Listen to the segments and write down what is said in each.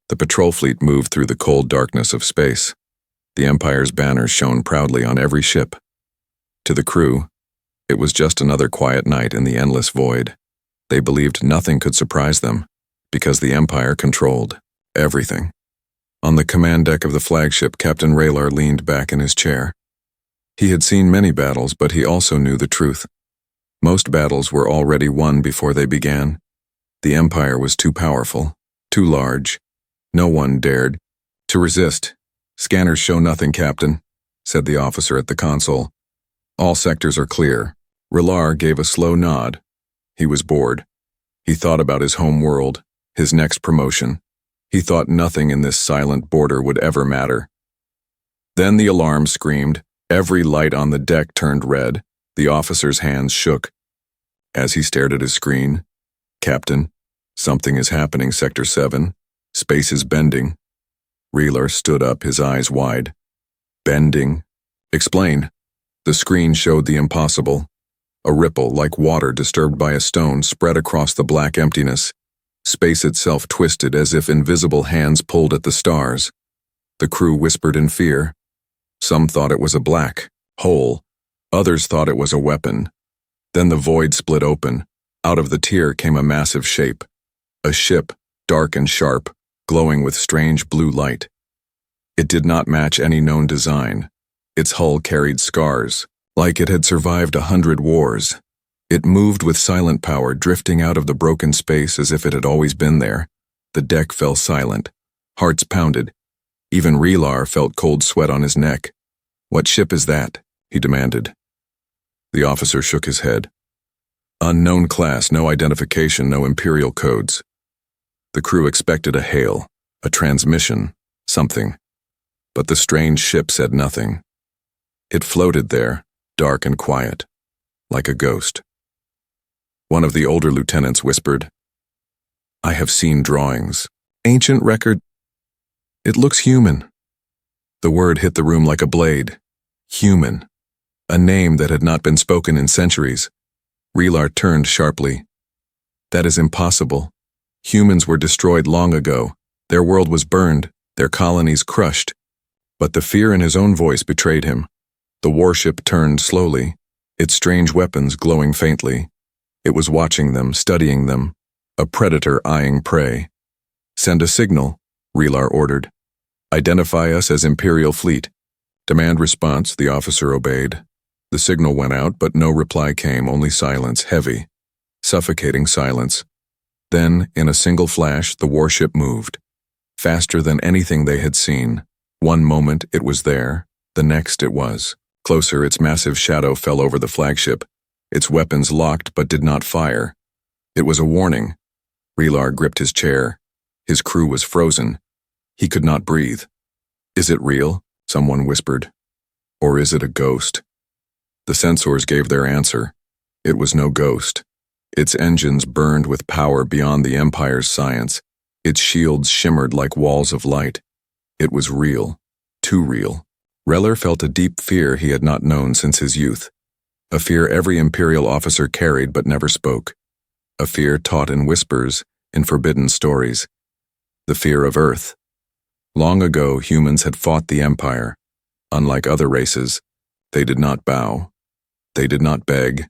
The patrol fleet moved through the cold darkness of space. The Empire's banners shone proudly on every ship. To the crew, it was just another quiet night in the endless void. They believed nothing could surprise them, because the Empire controlled everything. On the command deck of the flagship, Captain Raylar leaned back in his chair. He had seen many battles, but he also knew the truth. Most battles were already won before they began. The Empire was too powerful, too large. No one dared to resist. "Scanners show nothing, Captain," said the officer at the console. "All sectors are clear." Raylar gave a slow nod. He was bored. He thought about his home world, his next promotion. He thought nothing in this silent border would ever matter. Then the alarm screamed. Every light on the deck turned red. The officer's hands shook. As he stared at his screen, "Captain, something is happening, Sector 7. Space is bending." Raylar stood up, his eyes wide. "Bending? Explain." The screen showed the impossible. A ripple, like water disturbed by a stone, spread across the black emptiness. Space itself twisted as if invisible hands pulled at the stars. The crew whispered in fear. Some thought it was a black hole. Others thought it was a weapon. Then the void split open. Out of the tear came a massive shape. A ship, dark and sharp, glowing with strange blue light. It did not match any known design. Its hull carried scars, like it had survived 100 wars. It moved with silent power, drifting out of the broken space as if it had always been there. The deck fell silent. Hearts pounded. Even Raylar felt cold sweat on his neck. "What ship is that?" he demanded. The officer shook his head. "Unknown class, no identification, no Imperial codes." The crew expected a hail, a transmission, something. But the strange ship said nothing. It floated there, dark and quiet, like a ghost. One of the older lieutenants whispered, "I have seen drawings. Ancient record. It looks human." The word hit the room like a blade. Human. A name that had not been spoken in centuries. Raylar turned sharply. "That is impossible. Humans were destroyed long ago. Their world was burned, their colonies crushed." But the fear in his own voice betrayed him. The warship turned slowly, its strange weapons glowing faintly. It was watching them, studying them, a predator eyeing prey. "Send a signal," Raylar ordered. "Identify us as Imperial Fleet." Demand response, the officer obeyed. The signal went out, but no reply came, only silence, heavy, suffocating silence. Then, in a single flash, the warship moved. Faster than anything they had seen. One moment it was there, the next it was. Closer, its massive shadow fell over the flagship. Its weapons locked but did not fire. It was a warning. Raylar gripped his chair. His crew was frozen. He could not breathe. "Is it real?" someone whispered. "Or is it a ghost?" The sensors gave their answer. It was no ghost. Its engines burned with power beyond the Empire's science. Its shields shimmered like walls of light. It was real. Too real. Raylar felt a deep fear he had not known since his youth. A fear every Imperial officer carried but never spoke. A fear taught in whispers, in forbidden stories. The fear of Earth. Long ago, humans had fought the Empire. Unlike other races, they did not bow. They did not beg.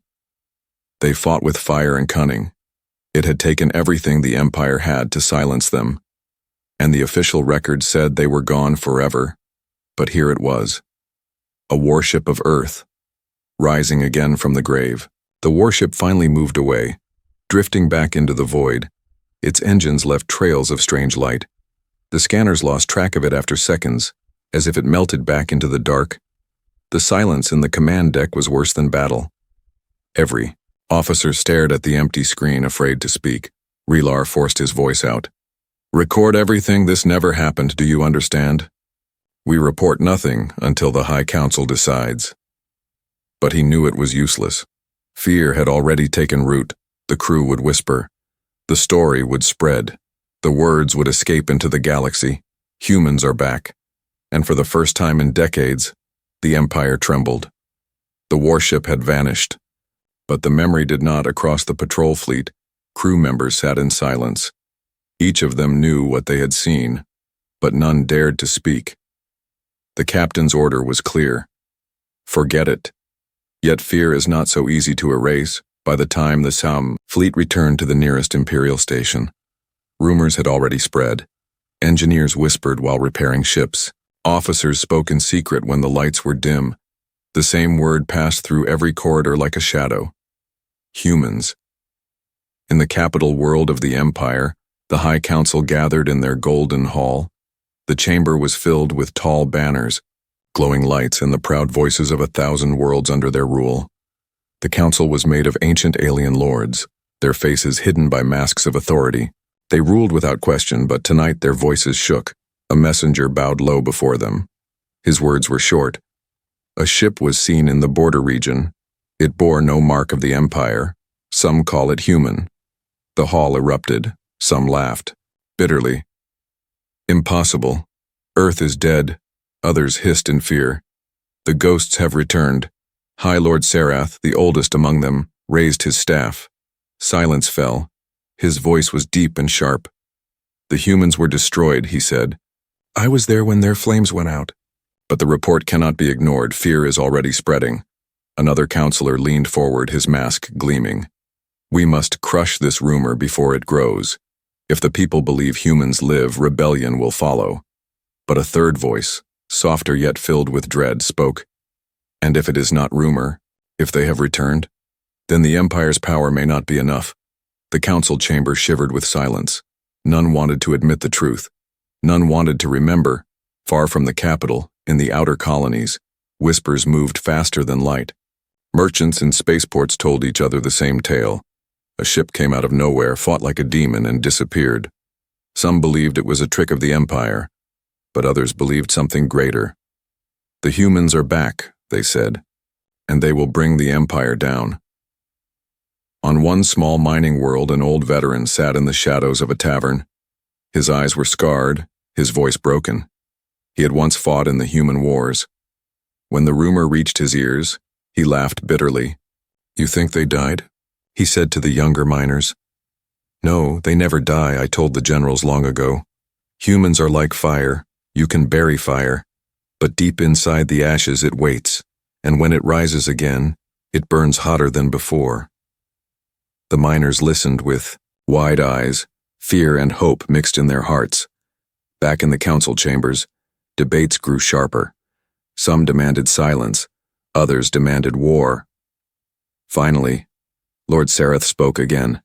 They fought with fire and cunning. It had taken everything the Empire had to silence them. And the official record said they were gone forever. But here it was. A warship of Earth, rising again from the grave. The warship finally moved away, drifting back into the void. Its engines left trails of strange light. The scanners lost track of it after seconds, as if it melted back into the dark. The silence in the command deck was worse than battle. Every officer stared at the empty screen, afraid to speak. Raylar forced his voice out. "Record everything. This never happened. Do you understand? We report nothing until the High Council decides." But he knew it was useless. Fear had already taken root. The crew would whisper. The story would spread. The words would escape into the galaxy. Humans are back. And for the first time in decades, the Empire trembled. The warship had vanished. But the memory did not. Across the patrol fleet, crew members sat in silence. Each of them knew what they had seen, but none dared to speak. The captain's order was clear. Forget it. Yet fear is not so easy to erase. By the time the Sam fleet returned to the nearest Imperial station, rumors had already spread. Engineers whispered while repairing ships. Officers spoke in secret when the lights were dim. The same word passed through every corridor like a shadow. Humans. In the capital world of the Empire, the High Council gathered in their golden hall. The chamber was filled with tall banners, glowing lights, and the proud voices of 1,000 worlds under their rule. The council was made of ancient alien lords, their faces hidden by masks of authority. They ruled without question, but tonight their voices shook. A messenger bowed low before them. His words were short. A ship was seen in the border region. It bore no mark of the Empire. Some call it human. The hall erupted. Some laughed. Bitterly. Impossible. Earth is dead. Others hissed in fear. The ghosts have returned. High Lord Sarath, the oldest among them, raised his staff. Silence fell. His voice was deep and sharp. The humans were destroyed, he said. I was there when their flames went out. But the report cannot be ignored. Fear is already spreading. Another counselor leaned forward, his mask gleaming. We must crush this rumor before it grows. If the people believe humans live, rebellion will follow. But a third voice, softer yet filled with dread, spoke. And if it is not rumor, if they have returned, then the Empire's power may not be enough. The council chamber shivered with silence. None wanted to admit the truth. None wanted to remember. Far from the capital, in the outer colonies, whispers moved faster than light. Merchants in spaceports told each other the same tale. A ship came out of nowhere, fought like a demon, and disappeared. Some believed it was a trick of the Empire, but others believed something greater. The humans are back, they said, and they will bring the Empire down. On one small mining world, an old veteran sat in the shadows of a tavern. His eyes were scarred, his voice broken. He had once fought in the human wars. When the rumor reached his ears, he laughed bitterly. You think they died? He said to the younger miners. No, they never die, I told the generals long ago. Humans are like fire. You can bury fire, but deep inside the ashes it waits, and when it rises again, it burns hotter than before. The miners listened with wide eyes, fear and hope mixed in their hearts. Back in the council chambers, debates grew sharper. Some demanded silence, others demanded war. Finally, Lord Sarath spoke again.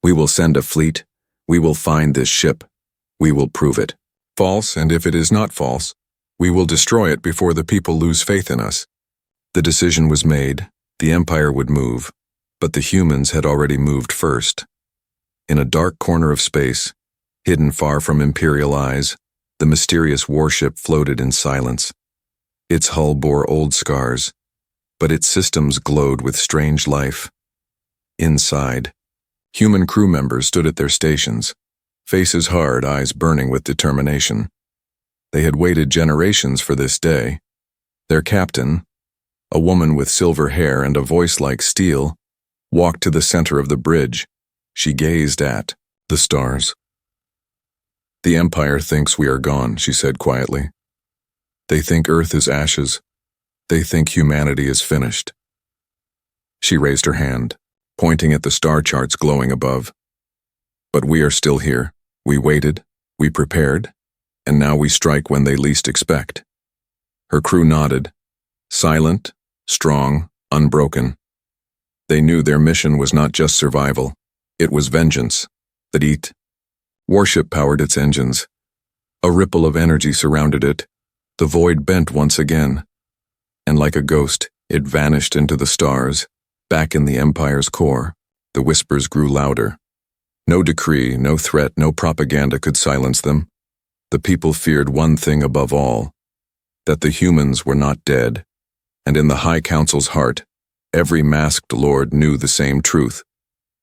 We will send a fleet. We will find this ship. We will prove it. False, and if it is not false, we will destroy it before the people lose faith in us. The decision was made. The Empire would move, but the humans had already moved first. In a dark corner of space, hidden far from Imperial eyes, the mysterious warship floated in silence. Its hull bore old scars, but its systems glowed with strange life. Inside, human crew members stood at their stations, faces hard, eyes burning with determination. They had waited generations for this day. Their captain, a woman with silver hair and a voice like steel, walked to the center of the bridge. She gazed at the stars. The Empire thinks we are gone, she said quietly. They think Earth is ashes. They think humanity is finished. She raised her hand, pointing at the star charts glowing above. But we are still here. We waited, we prepared, and now we strike when they least expect. Her crew nodded, silent, strong, unbroken. They knew their mission was not just survival, it was vengeance. That Warship powered its engines. A ripple of energy surrounded it. The void bent once again, and like a ghost, it vanished into the stars. Back in the Empire's core, the whispers grew louder. No decree, no threat, no propaganda could silence them. The people feared one thing above all, that the humans were not dead. And in the High Council's heart, every masked lord knew the same truth.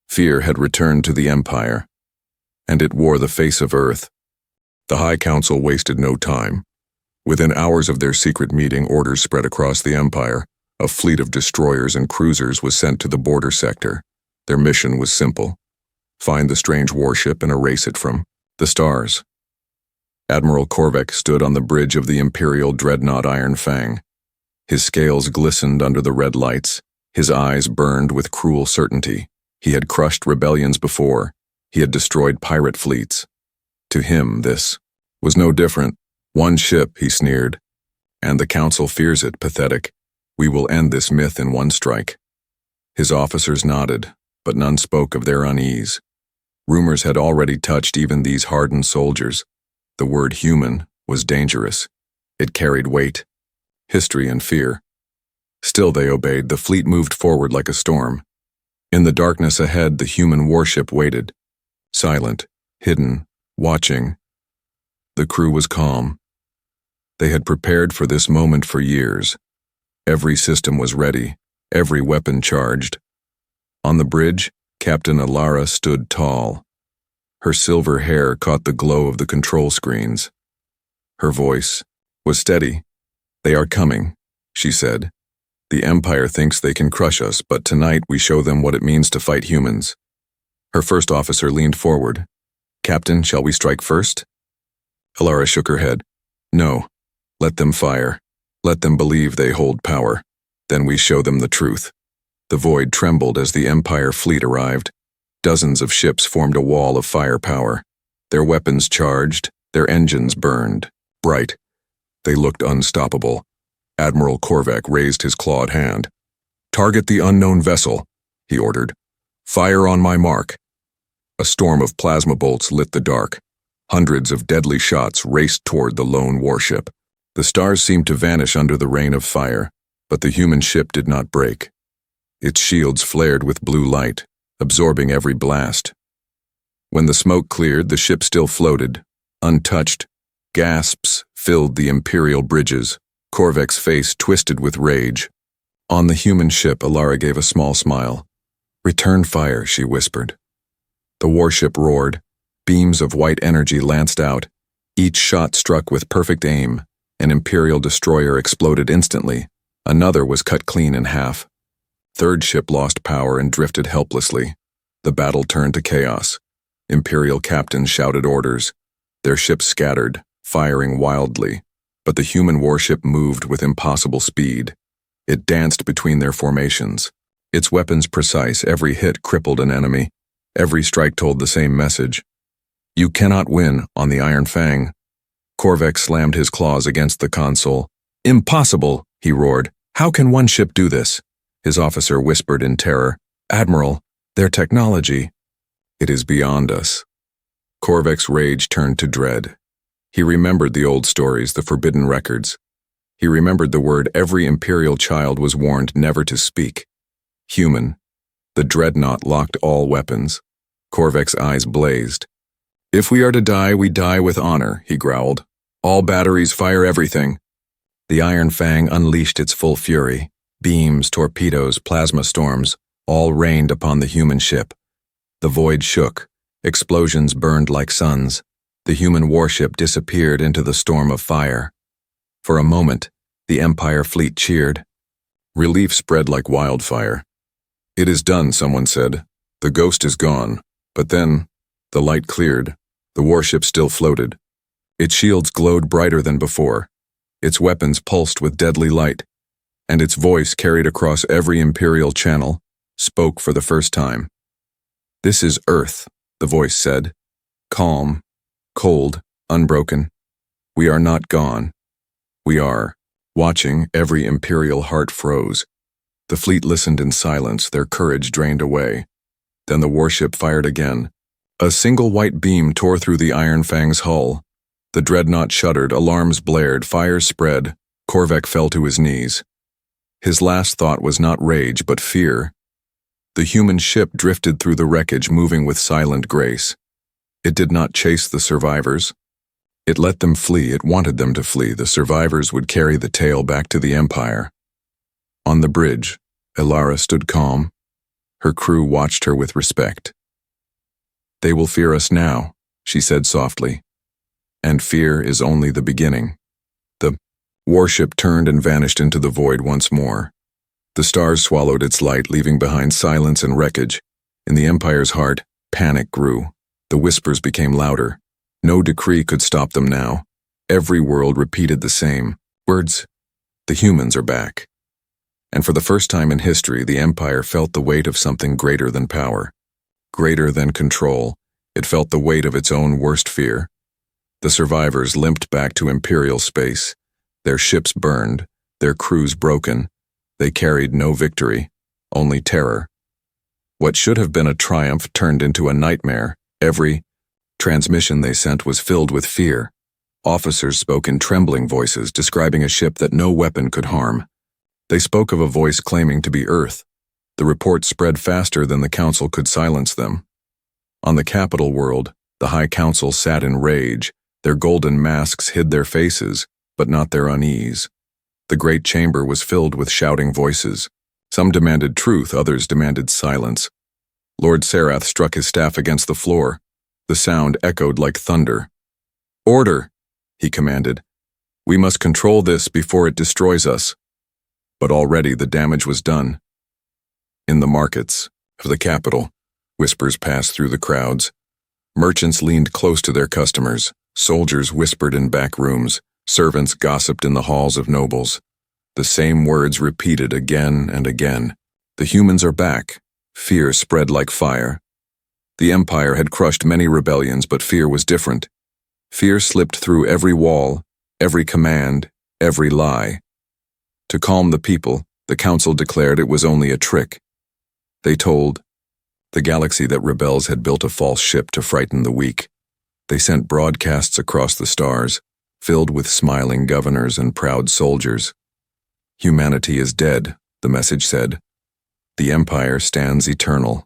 Fear had returned to the Empire, and it wore the face of Earth. The High Council wasted no time. Within hours of their secret meeting, orders spread across the Empire. A fleet of destroyers and cruisers was sent to the border sector. Their mission was simple: find the strange warship and erase it from The stars. Admiral Korvek stood on the bridge of the Imperial dreadnought Iron Fang. His scales glistened under the red lights. His eyes burned with cruel certainty. He had crushed rebellions before. He had destroyed pirate fleets. To him, this was no different. One ship, he sneered. And the Council fears it, pathetic. We will end this myth in one strike. His officers nodded, but none spoke of their unease. Rumors had already touched even these hardened soldiers. The word human was dangerous. It carried weight, history, and fear. Still they obeyed. The fleet moved forward like a storm. In the darkness ahead, the human warship waited. Silent, hidden, watching. The crew was calm. They had prepared for this moment for years. Every system was ready, every weapon charged. On the bridge, Captain Alara stood tall. Her silver hair caught the glow of the control screens. Her voice was steady. "They are coming," she said. "The Empire thinks they can crush us, but tonight we show them what it means to fight humans." Her first officer leaned forward. "Captain, shall we strike first?" Alara shook her head. "No. Let them fire. Let them believe they hold power. Then we show them the truth." The void trembled as the Empire fleet arrived. Dozens of ships formed a wall of firepower. Their weapons charged, their engines burned. Bright. They looked unstoppable. Admiral Korvek raised his clawed hand. "Target the unknown vessel," he ordered. "Fire on my mark." A storm of plasma bolts lit the dark. Hundreds of deadly shots raced toward the lone warship. The stars seemed to vanish under the rain of fire, but the human ship did not break. Its shields flared with blue light, absorbing every blast. When the smoke cleared, the ship still floated, untouched. Gasps filled the Imperial bridges. Korvek's face twisted with rage. On the human ship, Alara gave a small smile. "Return fire," she whispered. The warship roared. Beams of white energy lanced out. Each shot struck with perfect aim. An Imperial destroyer exploded instantly. Another was cut clean in half. Third ship lost power and drifted helplessly. The battle turned to chaos. Imperial captains shouted orders. Their ships scattered, firing wildly. But the human warship moved with impossible speed. It danced between their formations. Its weapons precise, every hit crippled an enemy. Every strike told the same message. "You cannot win on the Iron Fang." Korvek slammed his claws against the console. "Impossible," he roared. "How can one ship do this?" His officer whispered in terror. "Admiral, their technology." "It is beyond us." Korvek's rage turned to dread. He remembered the old stories, the forbidden records. He remembered the word every Imperial child was warned never to speak. Human. The dreadnought locked all weapons. Korvek's eyes blazed. "If we are to die, we die with honor," he growled. "All batteries, fire everything." The Iron Fang unleashed its full fury. Beams, torpedoes, plasma storms, all rained upon the human ship. The void shook. Explosions burned like suns. The human warship disappeared into the storm of fire. For a moment, the Empire fleet cheered. Relief spread like wildfire. "It is done," someone said. "The ghost is gone." But then, the light cleared. The warship still floated. Its shields glowed brighter than before. Its weapons pulsed with deadly light. And its voice, carried across every Imperial channel, spoke for the first time. "This is Earth," the voice said. "Calm, cold, unbroken. We are not gone. We are." Watching, every Imperial heart froze. The fleet listened in silence, their courage drained away. Then the warship fired again. A single white beam tore through the Iron Fang's hull. The dreadnought shuddered, alarms blared, fires spread. Korvek fell to his knees. His last thought was not rage, but fear. The human ship drifted through the wreckage, moving with silent grace. It did not chase the survivors. It let them flee. It wanted them to flee. The survivors would carry the tale back to the Empire. On the bridge, Alara stood calm. Her crew watched her with respect. "They will fear us now," she said softly. "And fear is only the beginning." The warship turned and vanished into the void once more. The stars swallowed its light, leaving behind silence and wreckage. In the Empire's heart, panic grew. The whispers became louder. No decree could stop them now. Every world repeated the same words. The humans are back. And for the first time in history, the Empire felt the weight of something greater than power. Greater than control. It felt the weight of its own worst fear. The survivors limped back to Imperial space. Their ships burned, their crews broken. They carried no victory, only terror. What should have been a triumph turned into a nightmare. Every transmission they sent was filled with fear. Officers spoke in trembling voices, describing a ship that no weapon could harm. They spoke of a voice claiming to be Earth. The reports spread faster than the Council could silence them. On the capital world, the High Council sat in rage. Their golden masks hid their faces, but not their unease. The great chamber was filled with shouting voices. Some demanded truth, others demanded silence. Lord Sarath struck his staff against the floor. The sound echoed like thunder. "Order!" he commanded. "We must control this before it destroys us." But already the damage was done. In the markets of the capital, whispers passed through the crowds. Merchants leaned close to their customers. Soldiers whispered in back rooms. Servants gossiped in the halls of nobles. The same words repeated again and again. The humans are back. Fear spread like fire. The Empire had crushed many rebellions, but fear was different. Fear slipped through every wall, every command, every lie. To calm the people, the Council declared it was only a trick. They told the galaxy that rebels had built a false ship to frighten the weak. They sent broadcasts across the stars, filled with smiling governors and proud soldiers. "Humanity is dead," the message said. "The Empire stands eternal."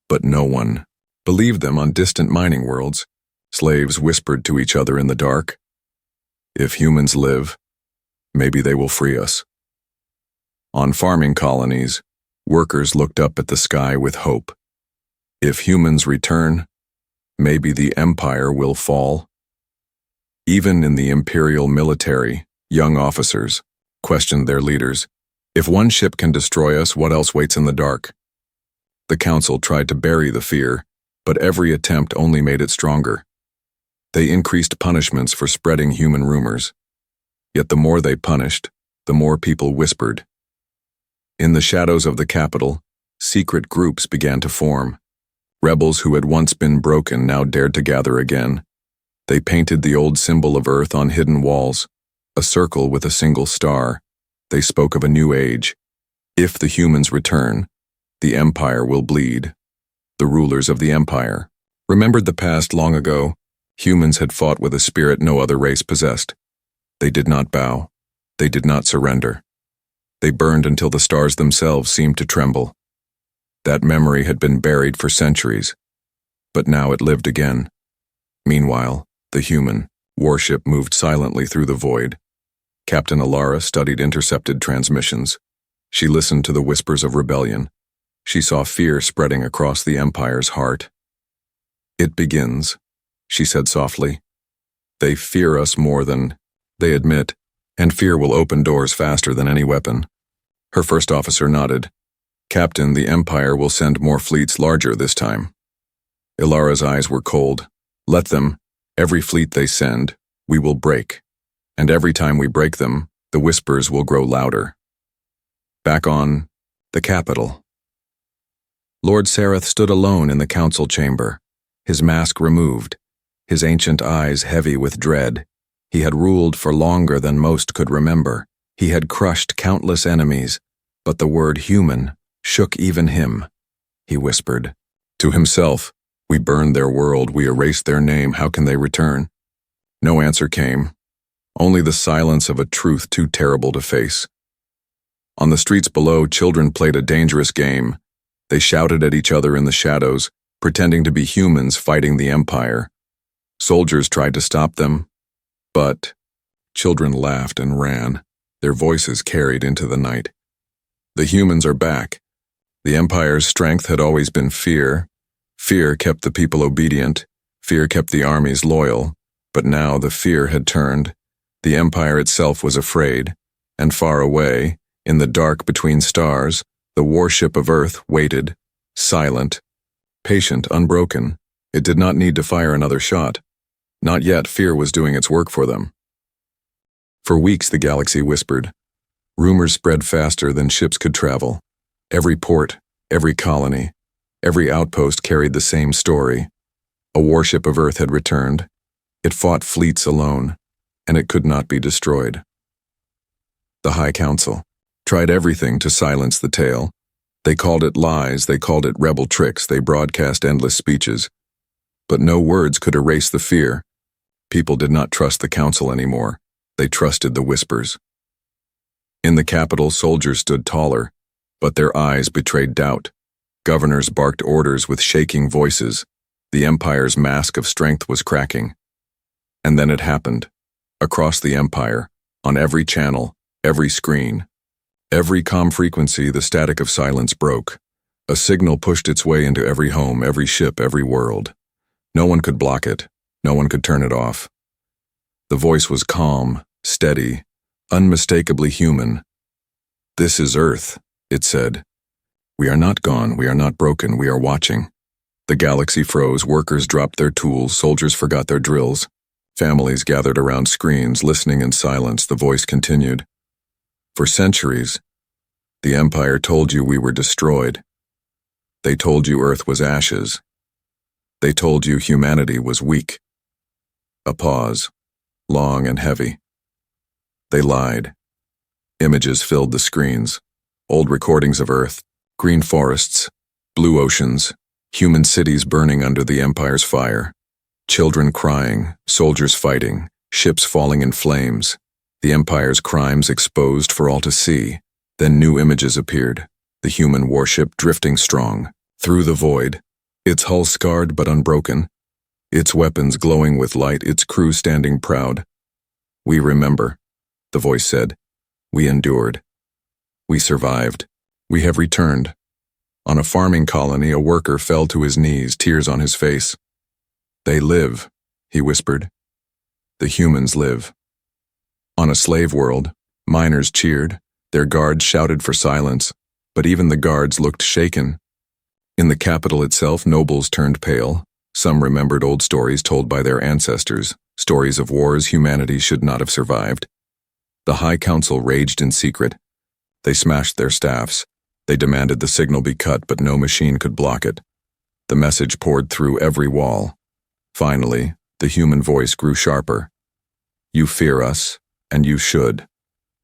But no one believed them. On distant mining worlds, slaves whispered to each other in the dark, "If humans live, maybe they will free us." On farming colonies, workers looked up at the sky with hope. "If humans return, maybe the Empire will fall." Even in the Imperial military, young officers questioned their leaders. "If one ship can destroy us, what else waits in the dark?" The Council tried to bury the fear, but every attempt only made it stronger. They increased punishments for spreading human rumors. Yet the more they punished, the more people whispered. In the shadows of the capital, secret groups began to form. Rebels who had once been broken now dared to gather again. They painted the old symbol of Earth on hidden walls, a circle with a single star. They spoke of a new age. If the humans return, the Empire will bleed. The rulers of the Empire remembered the past long ago. Humans had fought with a spirit no other race possessed. They did not bow. They did not surrender. They burned until the stars themselves seemed to tremble. That memory had been buried for centuries, but now it lived again. Meanwhile, the human warship moved silently through the void. Captain Alara studied intercepted transmissions. She listened to the whispers of rebellion. She saw fear spreading across the Empire's heart. "It begins," she said softly. "They fear us more than they admit, and fear will open doors faster than any weapon." Her first officer nodded. "Captain, the Empire will send more fleets larger this time." Ilara's eyes were cold. "Let them. Every fleet they send, we will break. And every time we break them, the whispers will grow louder." Back on the capital, Lord Sarath stood alone in the council chamber, his mask removed, his ancient eyes heavy with dread. He had ruled for longer than most could remember. He had crushed countless enemies, but the word human shook even him. He whispered to himself, "We burned their world, we erased their name, how can they return?" No answer came, only the silence of a truth too terrible to face. On the streets below, children played a dangerous game. They shouted at each other in the shadows, pretending to be humans fighting the Empire. Soldiers tried to stop them, but children laughed and ran, their voices carried into the night. The humans are back. The Empire's strength had always been fear. Fear kept the people obedient. Fear kept the armies loyal. But now the fear had turned. The Empire itself was afraid. And far away, in the dark between stars, the warship of Earth waited, silent, patient, unbroken. It did not need to fire another shot. Not yet, fear was doing its work for them. For weeks the galaxy whispered. Rumors spread faster than ships could travel. Every port, every colony, every outpost carried the same story. A warship of Earth had returned. It fought fleets alone, and it could not be destroyed. The High Council tried everything to silence the tale. They called it lies, they called it rebel tricks, they broadcast endless speeches. But no words could erase the fear. People did not trust the council anymore. They trusted the whispers. In the capital, soldiers stood taller, but their eyes betrayed doubt. Governors barked orders with shaking voices. The Empire's mask of strength was cracking. And then it happened. Across the Empire, on every channel, every screen, every comm frequency, the static of silence broke. A signal pushed its way into every home, every ship, every world. No one could block it. No one could turn it off. The voice was calm, steady, unmistakably human. "This is Earth," it said. "We are not gone, we are not broken, we are watching." The galaxy froze, workers dropped their tools, soldiers forgot their drills. Families gathered around screens, listening in silence. The voice continued. "For centuries, the Empire told you we were destroyed. They told you Earth was ashes. They told you humanity was weak." A pause, long and heavy. They lied. Images filled the screens. Old recordings of Earth, green forests, blue oceans, human cities burning under the Empire's fire. Children crying, soldiers fighting, ships falling in flames. The Empire's crimes exposed for all to see. Then new images appeared. The human warship drifting strong, through the void, its hull scarred but unbroken, its weapons glowing with light, its crew standing proud. "We remember," the voice said. "We endured. We survived. We have returned." On a farming colony, a worker fell to his knees, tears on his face. "They live," he whispered. "The humans live." On a slave world, miners cheered. Their guards shouted for silence, but even the guards looked shaken. In the capital itself, nobles turned pale. Some remembered old stories told by their ancestors, stories of wars humanity should not have survived. The High Council raged in secret. They smashed their staffs. They demanded the signal be cut, but no machine could block it. The message poured through every wall. Finally, the human voice grew sharper. "You fear us, and you should.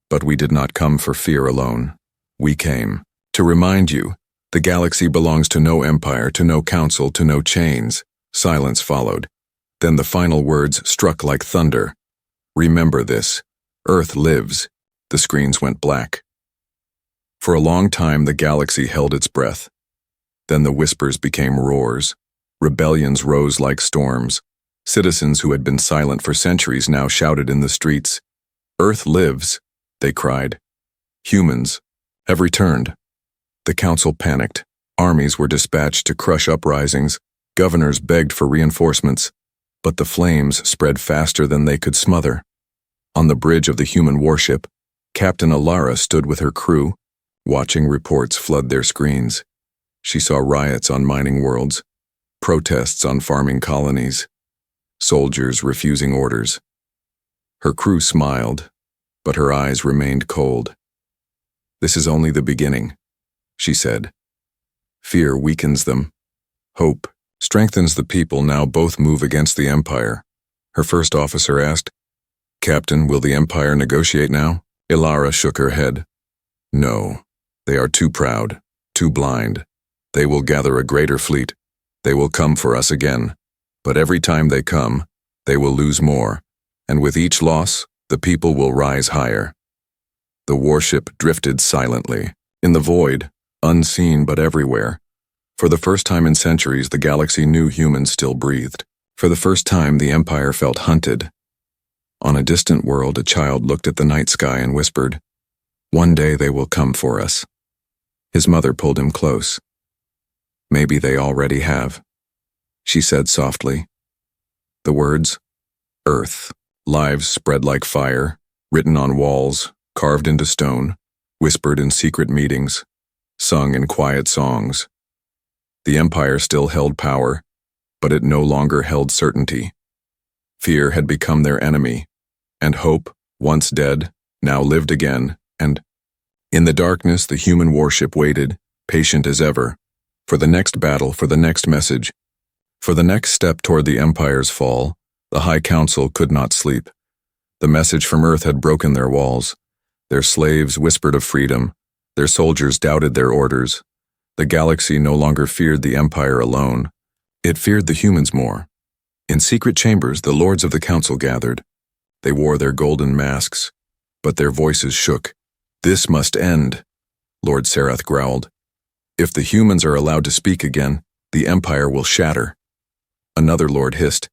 But we did not come for fear alone. We came to remind you, the galaxy belongs to no empire, to no council, to no chains." Silence followed. Then the final words struck like thunder. "Remember this. Earth lives." The screens went black. For a long time, the galaxy held its breath. Then the whispers became roars. Rebellions rose like storms. Citizens who had been silent for centuries now shouted in the streets. "Earth lives," they cried. "Humans have returned." The council panicked. Armies were dispatched to crush uprisings. Governors begged for reinforcements. But the flames spread faster than they could smother. On the bridge of the human warship, Captain Alara stood with her crew, watching reports flood their screens. She saw riots on mining worlds, protests on farming colonies, soldiers refusing orders. Her crew smiled, but her eyes remained cold. "This is only the beginning," she said. "Fear weakens them. Hope strengthens the people. Now both move against the Empire." Her first officer asked, "Captain, will the Empire negotiate now?" Ilara shook her head. "No, they are too proud, too blind. They will gather a greater fleet. They will come for us again. But every time they come, they will lose more. And with each loss, the people will rise higher." The warship drifted silently. In the void, unseen but everywhere. For the first time in centuries, the galaxy knew humans still breathed. For the first time, the Empire felt hunted. On a distant world, a child looked at the night sky and whispered, "One day they will come for us." His mother pulled him close. "Maybe they already have," she said softly. The words, Earth, lives spread like fire, written on walls, carved into stone, whispered in secret meetings, sung in quiet songs. The Empire still held power, but it no longer held certainty. Fear had become their enemy, and hope, once dead, now lived again, and in the darkness the human warship waited, patient as ever, for the next battle, for the next message, for the next step toward the Empire's fall. The High Council could not sleep. The message from Earth had broken their walls. Their slaves whispered of freedom. Their soldiers doubted their orders. The galaxy no longer feared the Empire alone. It feared the humans more. In secret chambers, the lords of the council gathered. They wore their golden masks, but their voices shook. "This must end," Lord Sarath growled. "If the humans are allowed to speak again, the Empire will shatter." Another lord hissed,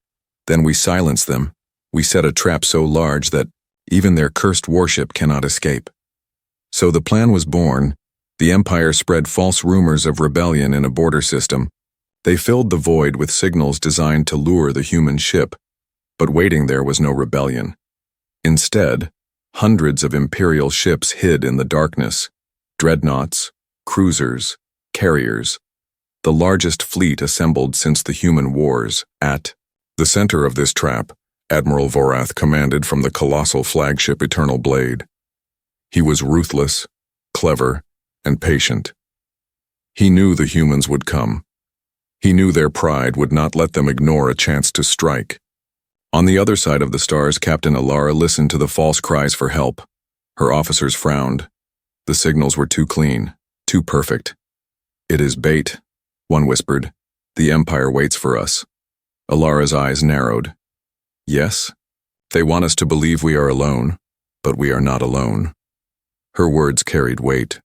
"Then we silence them. We set a trap so large that even their cursed warship cannot escape." So the plan was born. The Empire spread false rumors of rebellion in a border system. They filled the void with signals designed to lure the human ship, but waiting there was no rebellion. Instead, hundreds of Imperial ships hid in the darkness. Dreadnoughts, cruisers, carriers. The largest fleet assembled since the human wars. At the center of this trap, Admiral Vorath commanded from the colossal flagship Eternal Blade. He was ruthless, clever, and patient. He knew the humans would come. He knew their pride would not let them ignore a chance to strike. On the other side of the stars, Captain Alara listened to the false cries for help. Her officers frowned. The signals were too clean, too perfect. "It is bait," one whispered. "The Empire waits for us." Alara's eyes narrowed. "Yes, they want us to believe we are alone, but we are not alone." Her words carried weight.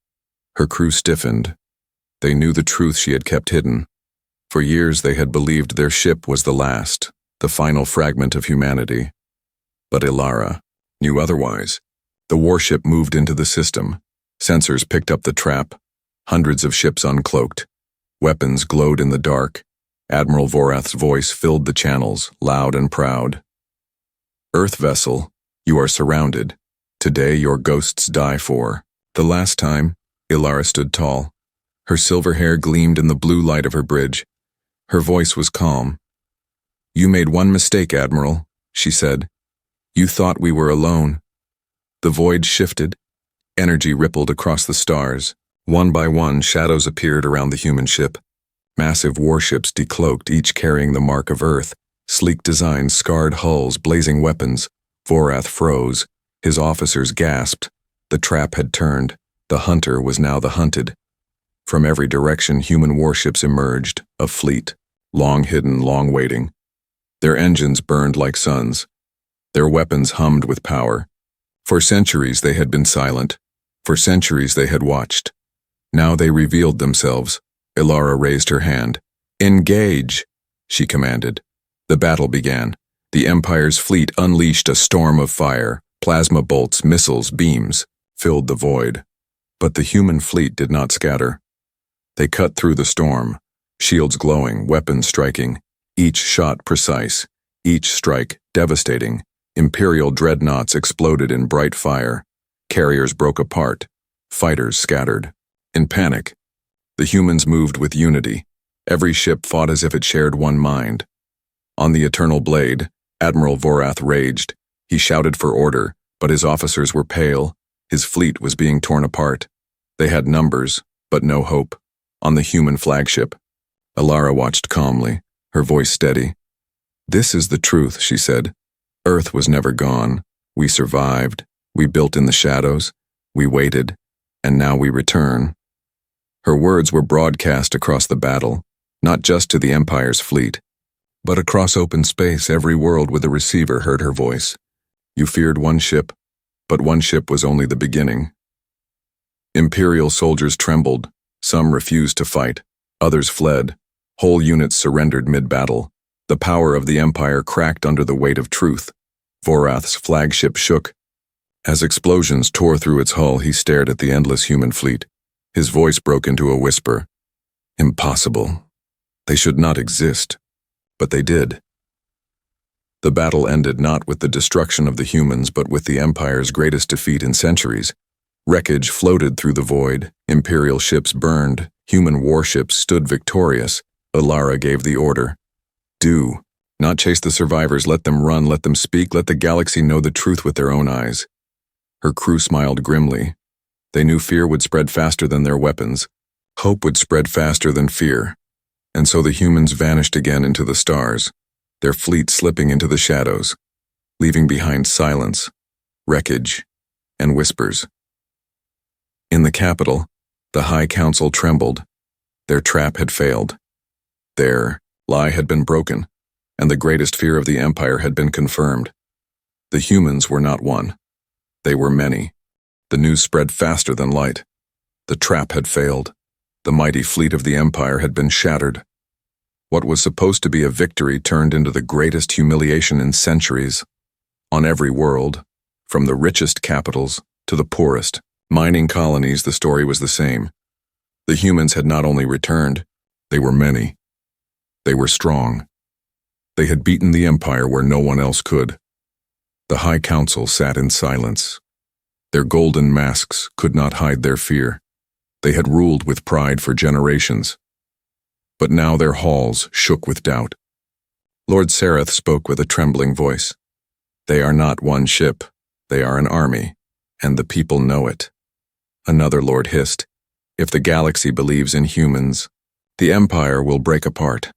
Her crew stiffened. They knew the truth she had kept hidden. For years they had believed their ship was the last, the final fragment of humanity. But Alara knew otherwise. The warship moved into the system. Sensors picked up the trap. Hundreds of ships uncloaked. Weapons glowed in the dark. Admiral Vorath's voice filled the channels, loud and proud. "Earth vessel, you are surrounded. Today your ghosts die for." The last time, Alara stood tall. Her silver hair gleamed in the blue light of her bridge. Her voice was calm. "You made one mistake, Admiral," she said. "You thought we were alone." The void shifted. Energy rippled across the stars. One by one, shadows appeared around the human ship. Massive warships decloaked, each carrying the mark of Earth. Sleek designs, scarred hulls, blazing weapons. Vorath froze. His officers gasped. The trap had turned. The hunter was now the hunted. From every direction, human warships emerged, a fleet, long hidden, long waiting. Their engines burned like suns. Their weapons hummed with power. For centuries they had been silent. For centuries they had watched. Now they revealed themselves. Alara raised her hand. "Engage," she commanded. The battle began. The Empire's fleet unleashed a storm of fire. Plasma bolts, missiles, beams filled the void. But the human fleet did not scatter. They cut through the storm, shields glowing, weapons striking, each shot precise, each strike devastating. Imperial dreadnoughts exploded in bright fire. Carriers broke apart. Fighters scattered. In panic, the humans moved with unity. Every ship fought as if it shared one mind. On the Eternal Blade, Admiral Vorath raged. He shouted for order, but his officers were pale. His fleet was being torn apart. They had numbers, but no hope. On the human flagship, Alara watched calmly, her voice steady. "This is the truth," she said. "Earth was never gone. We survived. We built in the shadows. We waited. And now we return." Her words were broadcast across the battle, not just to the Empire's fleet, but across open space. Every world with a receiver heard her voice. You feared one ship, but one ship was only the beginning. Imperial soldiers trembled. Some refused to fight. Others fled. Whole units surrendered mid-battle. The power of the Empire cracked under the weight of truth. Vorath's flagship shook. As explosions tore through its hull, he stared at the endless human fleet. His voice broke into a whisper. "Impossible. They should not exist." But they did. The battle ended not with the destruction of the humans, but with the Empire's greatest defeat in centuries. Wreckage floated through the void. Imperial ships burned. Human warships stood victorious. Alara gave the order. "Do." Not chase the survivors, let them run, let them speak, let the galaxy know the truth with their own eyes. Her crew smiled grimly. They knew fear would spread faster than their weapons. Hope would spread faster than fear. And so the humans vanished again into the stars, their fleet slipping into the shadows, leaving behind silence, wreckage, and whispers. In the capital, the High Council trembled. Their trap had failed. Their lie had been broken, and the greatest fear of the Empire had been confirmed. The humans were not one. They were many. The news spread faster than light. The trap had failed. The mighty fleet of the Empire had been shattered. What was supposed to be a victory turned into the greatest humiliation in centuries. On every world, from the richest capitals to the poorest mining colonies, the story was the same. The humans had not only returned, they were many. They were strong. They had beaten the Empire where no one else could. The High Council sat in silence. Their golden masks could not hide their fear. They had ruled with pride for generations. But now their halls shook with doubt. Lord Sereth spoke with a trembling voice. They are not one ship. They are an army, and the people know it. Another lord hissed, if the galaxy believes in humans, the Empire will break apart.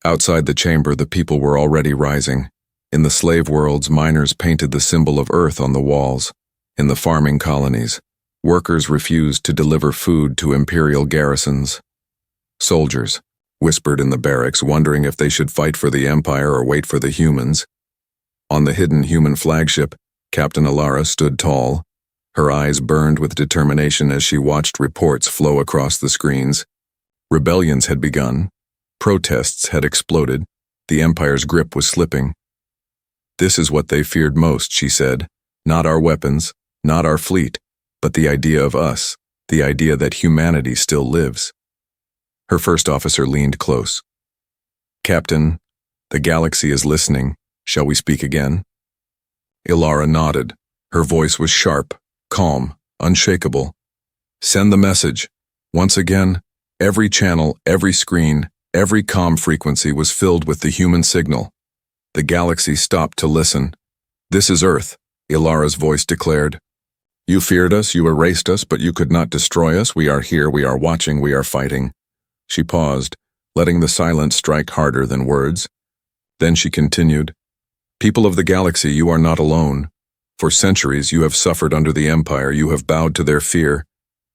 Outside the chamber, the people were already rising. In the slave worlds, miners painted the symbol of Earth on the walls. In the farming colonies, workers refused to deliver food to imperial garrisons. Soldiers whispered in the barracks, wondering if they should fight for the Empire or wait for the humans. On the hidden human flagship, Captain Alara stood tall. Her eyes burned with determination as she watched reports flow across the screens. Rebellions had begun. Protests had exploded. The Empire's grip was slipping. This is what they feared most, she said. Not our weapons, not our fleet, but the idea of us, the idea that humanity still lives. Her first officer leaned close. Captain, the galaxy is listening. Shall we speak again? Ilara nodded. Her voice was sharp, calm, unshakable. Send the message. Once again, every channel, every screen, every comm frequency was filled with the human signal. The galaxy stopped to listen. This is Earth, Ilara's voice declared. You feared us, you erased us, but you could not destroy us. We are here, we are watching, we are fighting. She paused, letting the silence strike harder than words. Then she continued, people of the galaxy, you are not alone. For centuries you have suffered under the Empire, you have bowed to their fear.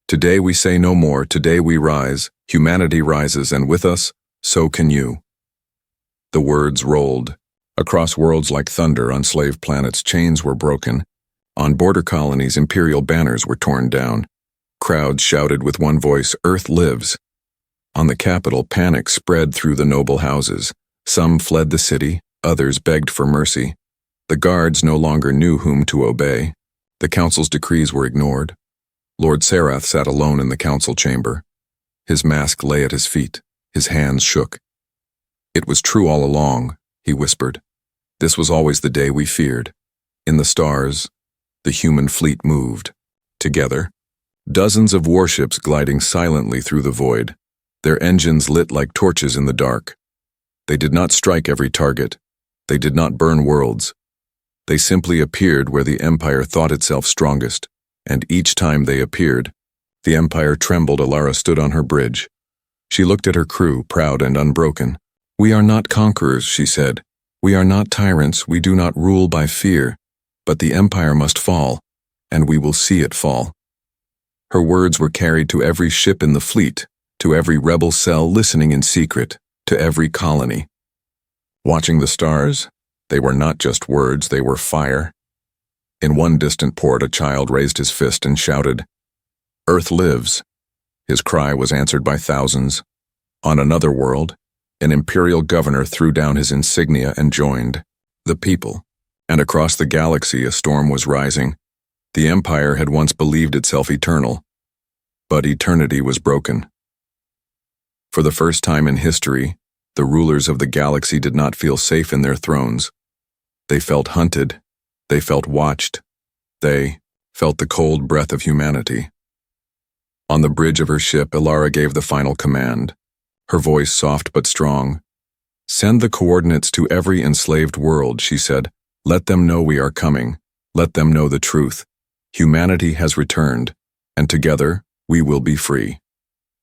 Today we say no more, today we rise, humanity rises, and with us, so can you. The words rolled. Across worlds like thunder, on slave planets, chains were broken. On border colonies, imperial banners were torn down. Crowds shouted with one voice, Earth lives. On the capital, panic spread through the noble houses. Some fled the city, others begged for mercy. The guards no longer knew whom to obey. The council's decrees were ignored. Lord Sereth sat alone in the council chamber. His mask lay at his feet. His hands shook. It was true all along, he whispered. This was always the day we feared. In the stars, the human fleet moved. Together, dozens of warships gliding silently through the void, their engines lit like torches in the dark. They did not strike every target. They did not burn worlds. They simply appeared where the Empire thought itself strongest, and each time they appeared, the Empire trembled. Alara stood on her bridge. She looked at her crew, proud and unbroken. We are not conquerors, she said. We are not tyrants, we do not rule by fear, but the Empire must fall, and we will see it fall. Her words were carried to every ship in the fleet, to every rebel cell listening in secret, to every colony. Watching the stars, they were not just words, they were fire. In one distant port, a child raised his fist and shouted, Earth lives. His cry was answered by thousands. On another world, an imperial governor threw down his insignia and joined the people. And across the galaxy, a storm was rising. The Empire had once believed itself eternal, but eternity was broken. For the first time in history, the rulers of the galaxy did not feel safe in their thrones. They felt hunted. They felt watched. They felt the cold breath of humanity. On the bridge of her ship, Ilara gave the final command, her voice soft but strong. Send the coordinates to every enslaved world, she said. Let them know we are coming. Let them know the truth. Humanity has returned, and together we will be free.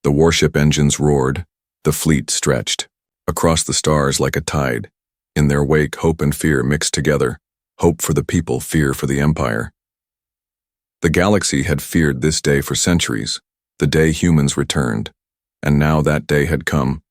The warship engines roared. The fleet stretched. Across the stars like a tide. In their wake, hope and fear mixed together. Hope for the people, fear for the empire. The galaxy had feared this day for centuries, the day humans returned. And now that day had come,